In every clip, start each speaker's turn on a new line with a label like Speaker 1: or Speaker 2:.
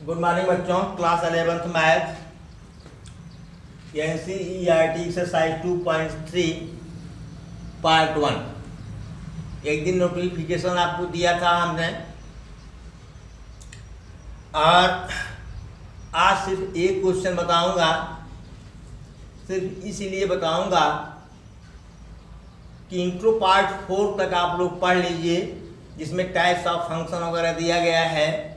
Speaker 1: Good morning बच्चों, class 11th math NCERT exercise 2.3 part 1। एक दिन नोटिफिकेशन आपको दिया था हमने, और आज सिर्फ एक क्वेश्चन बताऊंगा। सिर्फ इसीलिए बताऊंगा कि इंट्रो पार्ट 4 तक आप लोग पढ़ लीजिए, जिसमें टाइप्स ऑफ फंक्शन वगैरह दिया गया है।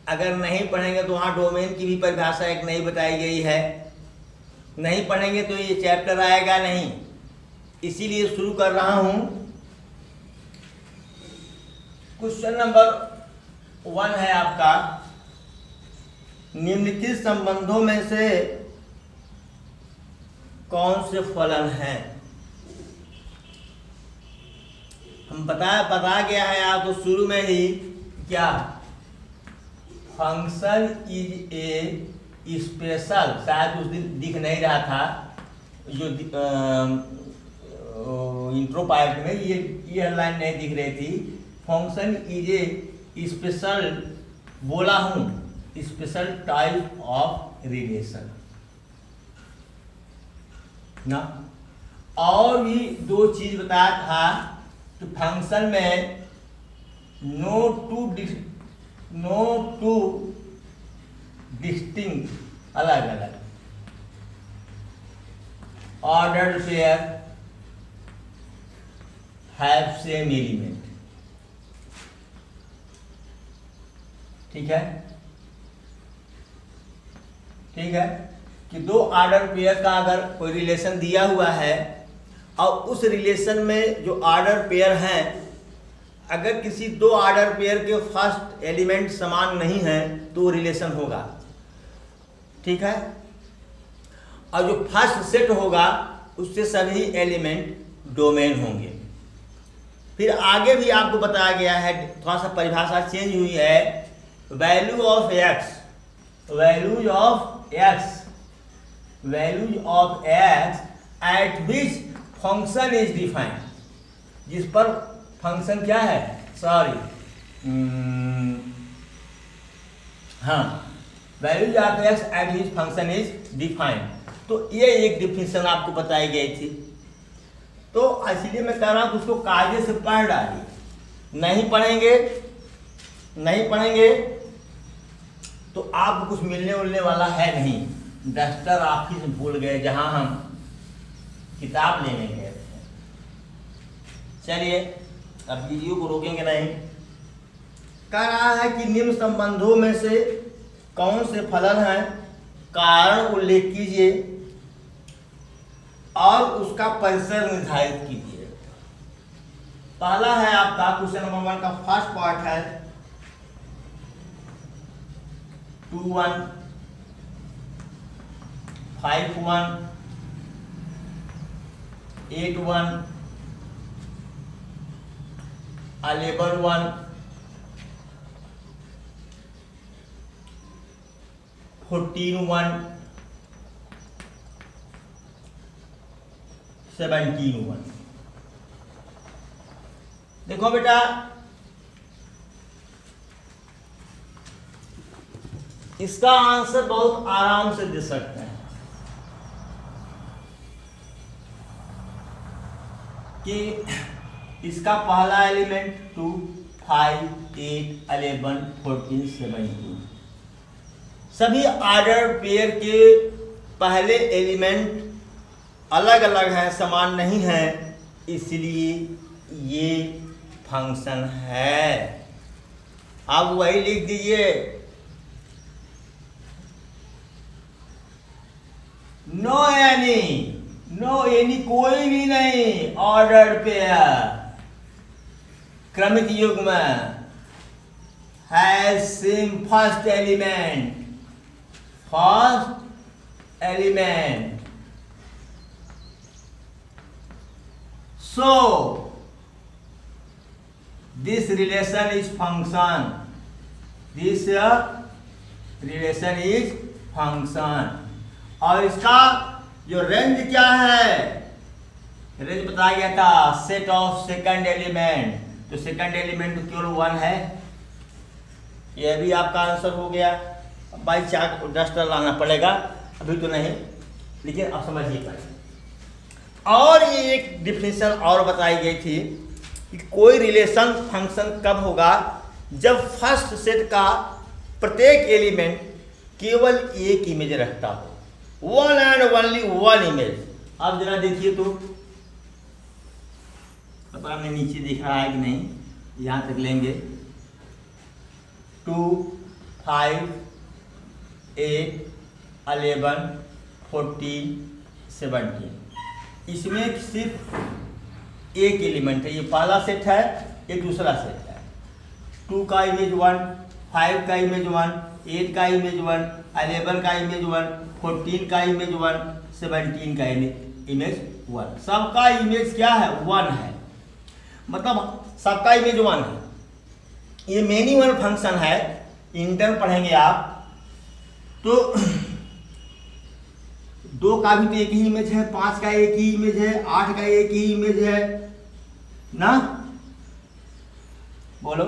Speaker 1: अगर नहीं पढ़ेंगे तो वहाँ डोमेन की भी परिभाषा एक नई बताई गई है। नहीं पढ़ेंगे तो ये चैप्टर आएगा नहीं, इसीलिए शुरू कर रहा हूँ। क्वेश्चन नंबर 1 है आपका, निम्नलिखित संबंधों में से कौन से फलन हैं। हम बता गया है आपको शुरू में ही, क्या फंक्शन इज ए स्पेशल, शायद उस दिन दिख नहीं रहा था जो इंट्रो पार्ट में ये लाइन नहीं दिख रही थी। फंक्शन इज ए स्पेशल, बोला हूं स्पेशल टाइप ऑफ रिलेशन ना। और भी दो चीज बताया था कि फंक्शन में नो टू डिस्टिंक्ट अलग अलग ordered pair have same element. ठीक है कि दो ऑर्डर पेयर का अगर कोई रिलेशन दिया हुआ है और उस रिलेशन में जो ऑर्डर पेयर हैं, अगर किसी दो ऑर्डर पेयर के फर्स्ट एलिमेंट समान नहीं है तो रिलेशन होगा। ठीक है, और जो फर्स्ट सेट होगा उससे सभी एलिमेंट डोमेन होंगे। फिर आगे भी आपको बताया गया है, थोड़ा सा परिभाषा चेंज हुई है। Values of x eight which function is defined, जिस पर फंक्शन क्या है, values of x eight which function is defined. तो ये एक डिफिनेशन आपको बताई गई थी। तो इसलिए मैं कह रहा हूं कि उसको कायदे से पढ़ डालिए। नहीं पढ़ेंगे तो आपको कुछ मिलने वाला है नहीं। डस्टर ऑफिस में भूल गए जहां हम किताब लेने गए थे। चलिए अब वीडियो को रोकेंगे नहीं। कह रहा है कि निम्न संबंधों में से कौन से फलन हैं, कारण उल्लेख कीजिए और उसका परिसर निर्धारित कीजिए। पहला है आपका क्वेश्चन नंबर 1 का फर्स्ट पार्ट है 2 1 5 1 8 1 11 1 14 1 17 1। देखो बेटा, इसका आंसर बहुत आराम से दे सकते हैं कि इसका पहला एलिमेंट 2 5 8 11 14 17। सभी ऑर्डर पेयर के पहले एलिमेंट अलग अलग हैं, समान नहीं हैं, इसलिए ये फंक्शन है। आप वही लिख दीजिए, नो एनी कोई भी नहीं ऑर्डर पेयर क्रमिक युग्म has same first element. So this relation is function. और इसका जो रेंज क्या है, रेंज बताया गया था सेट ऑफ सेकंड एलिमेंट। तो सेकंड एलिमेंट तो केवल 1 है, ये भी आपका आंसर हो गया। बाई चार्ट डस्टर लाना पड़ेगा, अभी तो नहीं, लेकिन अब समझिए पहले। और ये एक डिफिनेशन और बताई गई थी कि कोई रिलेशन फंक्शन कब होगा, जब फर्स्ट सेट का प्रत्येक एलिमेंट केवल एक इमेज रखता हो, one and only one image. अब जरा देखिए तो, पता नहीं नीचे दिख रहा है कि नहीं, यहाँ तक लेंगे 2, 5, 8, 11, 14, 17। इसमें सिर्फ एक एलिमेंट है, ये पहला सेट है, ये दूसरा सेट है। 2 का इमेज 1, 5 का इमेज 1, 8 का इमेज 1, 11 का इमेज 1, 14 का इमेज 1, 17 का इमेज 1। सबका इमेज क्या है? 1 है, मतलब सबका इमेज 1 है। ये मेनी वन फंक्शन है, इंटर पढ़ेंगे आप तो 2 का भी तो एक ही इमेज है, 5 का एक ही इमेज है, 8 का एक ही इमेज है ना, बोलो।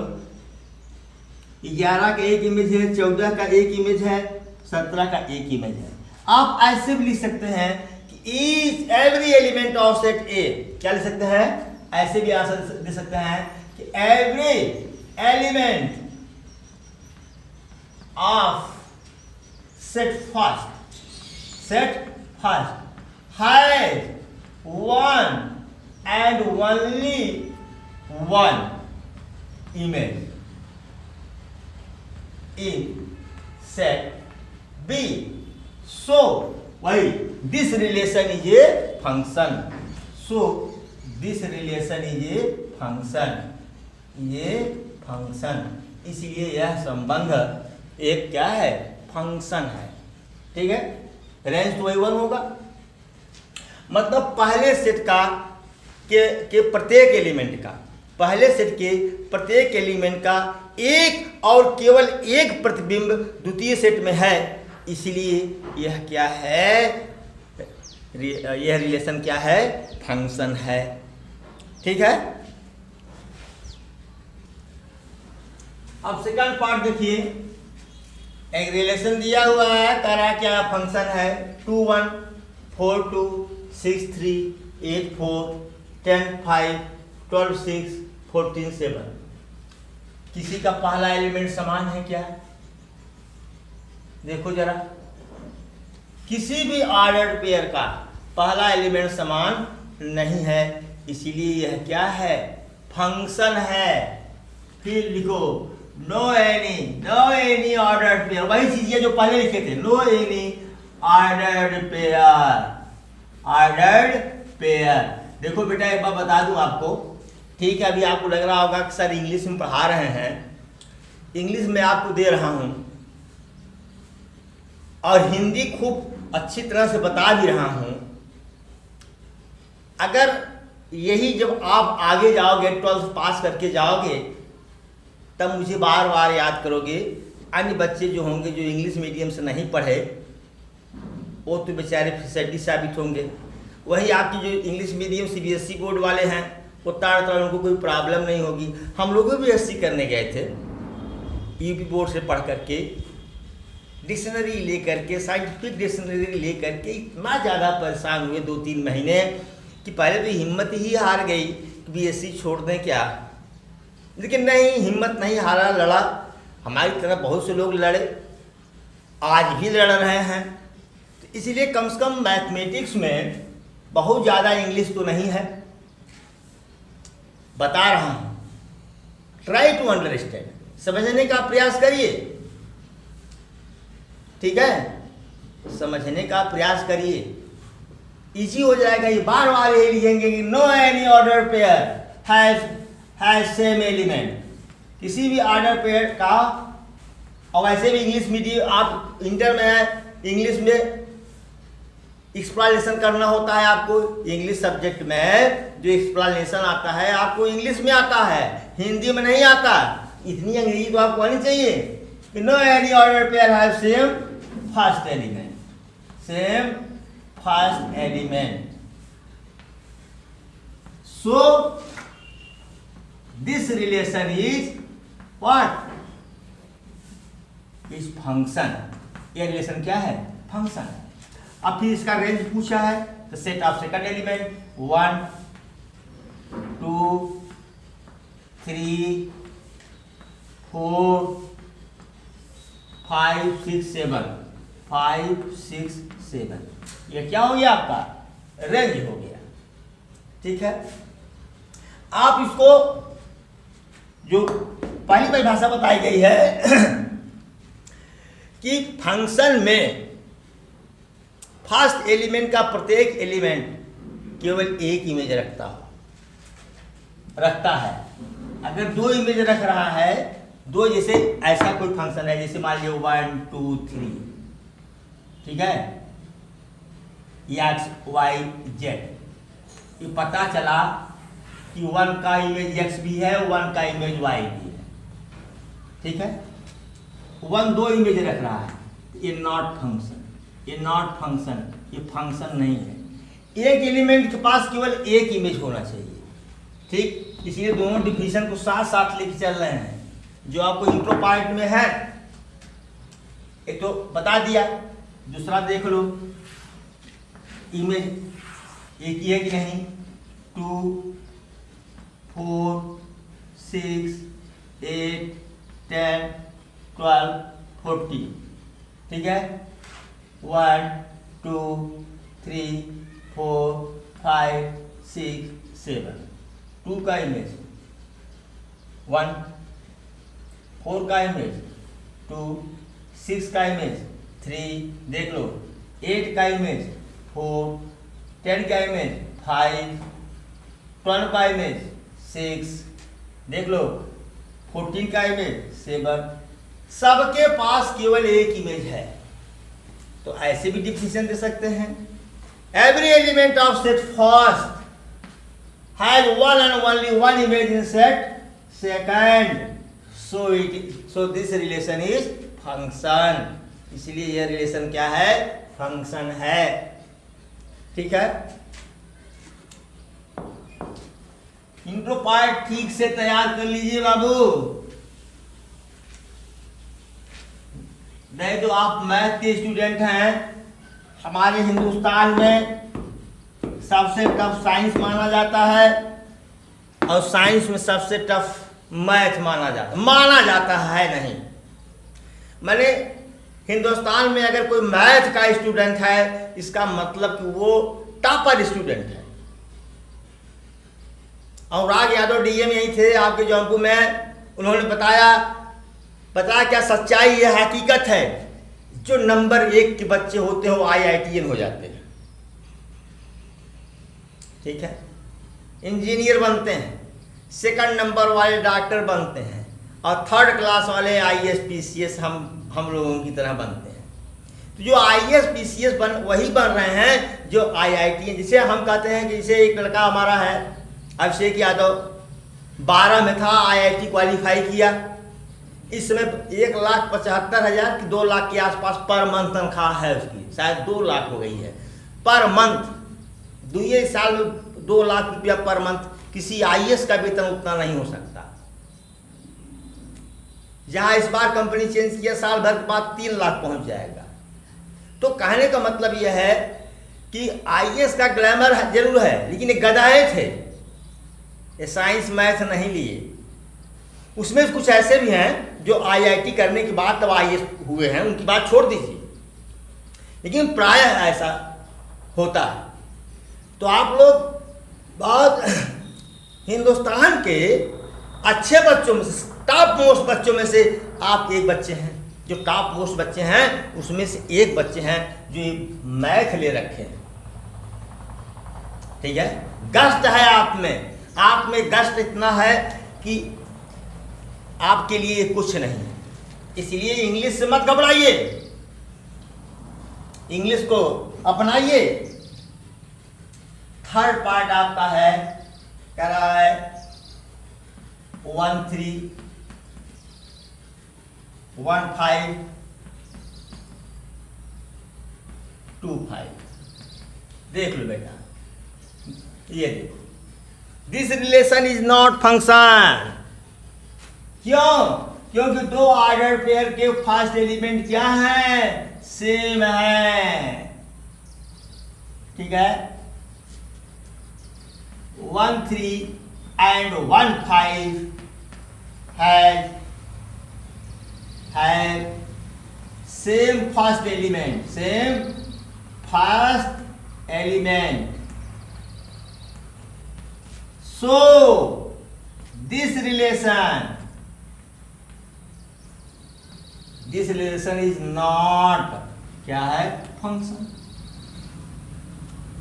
Speaker 1: 11 का एक इमेज है, 14 का एक इमेज है, 17 का एक इमेज है। आप ऐसे भी लिख सकते हैं कि each every element of set ए, क्या लिख सकते हैं? ऐसे भी आंसर दे सकते हैं कि every element of set first has one and only one image in set B. So, why this relation is a function. So, this relation is a function. ये फंक्शन, इसलिए यह संबंध एक क्या है? फंक्शन है। ठीक है, रेंज तो वही 1 होगा, मतलब पहले सेट का के प्रत्येक एलिमेंट का, पहले सेट के प्रत्येक एलिमेंट का एक और केवल एक प्रतिबिंब द्वितीय सेट में है, इसलिए यह क्या है? यह रिलेशन क्या है? फंक्शन है। ठीक है, अब सेकंड पार्ट देखिए। एक रिलेशन दिया हुआ है, कह रहा है क्या फंक्शन है? 2, 1, 4, 2, 6, 3, 8, 4, 10, 5, 12, 6, 14, 7। किसी का पहला एलिमेंट समान है क्या? देखो जरा, किसी भी ऑर्डर्ड पेयर का पहला एलिमेंट समान नहीं है, इसीलिए यह क्या है? फंक्शन है। फिर लिखो नो एनी ऑर्डर्ड पेयर, वही चीज जो पहले लिखे थे, नो एनी ऑर्डर्ड पेयर। देखो बेटा, एक बार बता दूं आपको, ठीक है, अभी आपको लग रहा होगा कि सर इंग्लिश में पढ़ा रहे हैं, इंग्लिश में आपको दे रहा हूं और हिंदी खूब अच्छी तरह से बता भी रहा हूं। अगर यही जब आप आगे जाओगे, 12th पास करके जाओगे, तब मुझे बार बार याद करोगे। अन्य बच्चे जो होंगे जो इंग्लिश मीडियम से नहीं पढ़े, वो तो बेचारे फिसड्डी साबित होंगे। वही आपकी जो इंग्लिश मीडियम CBSE बोर्ड वाले हैं, वो तार उनको कोई प्रॉब्लम नहीं होगी। हम लोग भी SC करने गए थे, UP बोर्ड से पढ़ करके, डिक्शनरी ले करके, साइंटिफिक डिक्शनरी ले करके इतना ज़्यादा परेशान हुए 2-3 महीने कि पहले तो हिम्मत ही हार गई कि BSc छोड़ दें क्या। लेकिन नहीं, हिम्मत नहीं हारा, लड़ा। हमारी तरह बहुत से लोग लड़े, आज भी लड़ रहे हैं। तो इसलिए कम से कम मैथमेटिक्स में बहुत ज़्यादा इंग्लिश तो नहीं है, बता रहा हूँ। ट्राई टू अंडरस्टैंड, समझने का प्रयास करिए। ठीक है, समझने का प्रयास करिए, इजी हो जाएगा। ये बार बार यही लिखेंगे कि no any order pair has same element. किसी भी ऑर्डर पेयर का, और वैसे भी इंग्लिश मीडियम आप इंटर में है, इंग्लिश में एक्सप्लेनेशन करना होता है आपको। इंग्लिश सब्जेक्ट में जो एक्सप्लेनेशन आता है आपको इंग्लिश में आता है, हिंदी में नहीं आता। इतनी अंग्रेजी तो आपको आनी चाहिए कि no any order pair have same first element, same first element. So this relation is what? Is function. ये रिलेशन क्या है? फंक्शन है। अब फिर इसका रेंज पूछा है तो सेट ऑफ सेकंड एलिमेंट 1 2 3 4 5 6 7 5 6 7 ये क्या हो गया? आपका रेंज हो गया। ठीक है। आप इसको जो पहली परिभाषा बताई गई है कि फंक्शन में फर्स्ट एलिमेंट का प्रत्येक एलिमेंट केवल एक इमेज रखता है। अगर दो इमेज रख रहा है, दो जैसे ऐसा कोई फंक्शन है, जैसे मान लीजिए 1 2 3, ठीक है, एक्स वाई जेड, ये पता चला कि 1 का इमेज x भी है, 1 का इमेज y भी है। ठीक है। 1 दो इमेज रख रहा है, ये नॉट फंक्शन, ये नॉट फंक्शन, ये फंक्शन नहीं है। एक एलिमेंट के पास केवल एक इमेज होना चाहिए। ठीक, इसलिए दोनों डिफिनेशन को साथ साथ लेके चल रहे हैं। जो आपको इंट्रो पार्ट में है एक तो बता दिया, दूसरा देख लो इमेज एक ही है कि नहीं। 2 4 6 8 10 12 14, ठीक है। 1 2 3 4 5 6 7, 2 का इमेज 1, 4 का इमेज 2, 6 का इमेज 3, देख लो 8 का इमेज 4, 10 का इमेज 5, 12 का इमेज 6, देख लो 14 का इमेज 7। सबके पास केवल एक इमेज है। तो ऐसे भी डिफिनेशन दे सकते हैं। Every element of set first has one and only one image in set second, so this relation is function. इसलिए यह रिलेशन क्या है? फंक्शन है। ठीक है। इंट्रो पार्ट ठीक से तैयार कर लीजिए बाबू, नहीं तो आप मैथ के स्टूडेंट हैं। हमारे हिंदुस्तान में सबसे टफ साइंस माना जाता है और साइंस में सबसे टफ मैथ माना जाता है नहीं। मैंने हिंदुस्तान में अगर कोई मैथ का स्टूडेंट है, इसका मतलब कि वो टॉपर स्टूडेंट है। अनुराग यादव डीएम यही थे आपके जौनपुर में, उन्होंने बताया क्या सच्चाई है, हकीकत है, जो नंबर 1 के बच्चे होते हैं वो IITN हो जाते हैं। ठीक है। इंजीनियर बनते हैं, सेकंड नंबर वाले डॉक्टर बनते हैं, और थर्ड क्लास वाले IAS PCS हम लोगों की तरह बनते हैं। तो जो IAS PCS वही बन रहे हैं जो IITN, जिसे हम कहते हैं कि जैसे एक लड़का हमारा है अभिषेक यादव, 12 में था, IIT क्वालिफाई किया। इस समय 1,75,000 की 2 लाख के आसपास पर मंथ तनख्वाह है उसकी, शायद 2 लाख हो गई है पर मंथ। 2 साल में 2 लाख रुपया पर मंथ। किसी IAS का वेतन उतना नहीं हो सकता। जहां इस बार कंपनी चेंज किया, साल भर के बाद 3 लाख पहुंच जाएगा। तो कहने का मतलब यह है कि IAS का ग्लैमर जरूर है, लेकिन ये गधाए थे, ये साइंस मैथ नहीं लिए। उसमें कुछ ऐसे भी हैं जो IIT करने के बाद तब IAS हुए हैं, उनकी बात छोड़ दीजिए, लेकिन प्रायः ऐसा होता है। तो आप लोग बहुत हिंदुस्तान के अच्छे बच्चों में से, टॉप मोस्ट बच्चों में से आप एक बच्चे हैं। जो टॉप मोस्ट बच्चे हैं उसमें से एक बच्चे हैं जो मैथ ले रखे हैं। ठीक है। गस्ट है आप में गस्ट इतना है कि आपके लिए कुछ नहीं है। इसलिए इंग्लिश से मत घबराइए, इंग्लिश को अपनाइए। थर्ड पार्ट आपका है, कह रहा है 1 3 1 5 2 5। देख लो बेटा, ये देखो, this relation is not function. क्यों? क्योंकि दो ऑर्डर पेयर के फर्स्ट एलिमेंट क्या है, सेम है। ठीक है, 1 3 and 1 5 have same first element, so this relation is not क्या है, फंक्शन।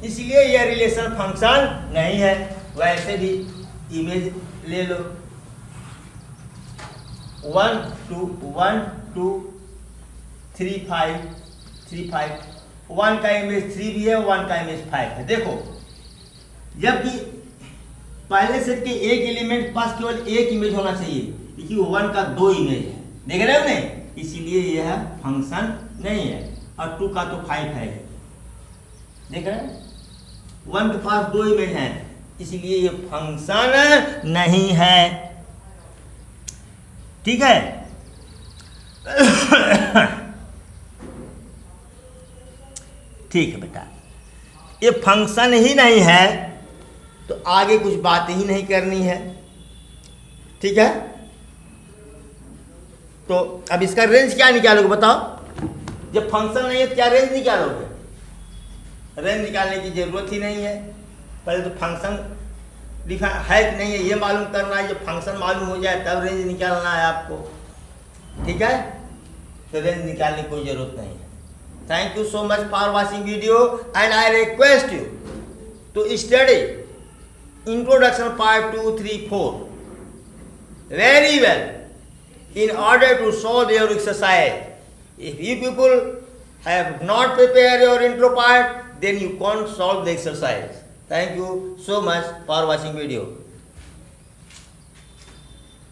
Speaker 1: इसलिए यह रिलेशन फंक्शन नहीं है। वैसे भी इमेज ले लो, 1 2 1 2 3 5 3 5, 1 का इमेज 3 भी है, 1 का इमेज 5 है। देखो, जबकि पहले सेट के एक एलिमेंट के पास केवल एक इमेज होना चाहिए, क्योंकि 1 का 2 इमेज है। देख रहे हो नहीं, इसीलिए यह फंक्शन नहीं है। और 2 का तो 5 है। देख रहे हैं, 1 के पास 2 इमेज हैं, इसलिए ये फंक्शन नहीं है। ठीक है, ठीक है बेटा, ये फंक्शन ही नहीं है तो आगे कुछ बात ही नहीं करनी है। ठीक है, तो अब इसका रेंज क्या निकालोगे बताओ। जब फंक्शन नहीं है तो क्या रेंज निकालोगे? रेंज निकालने की जरूरत ही नहीं है। पहले तो फंक्शन डिफाइन है कि नहीं है ये मालूम करना है। जब फंक्शन मालूम हो जाए तब रेंज निकालना है आपको। ठीक है, तो रेंज निकालने की कोई जरूरत नहीं है। Thank you so much for watching video and I request you to study introduction part 2 3 4 very well in order to solve your exercise. If you people have not prepared your intro part, then you can't solve the exercise. Thank you so much for watching video.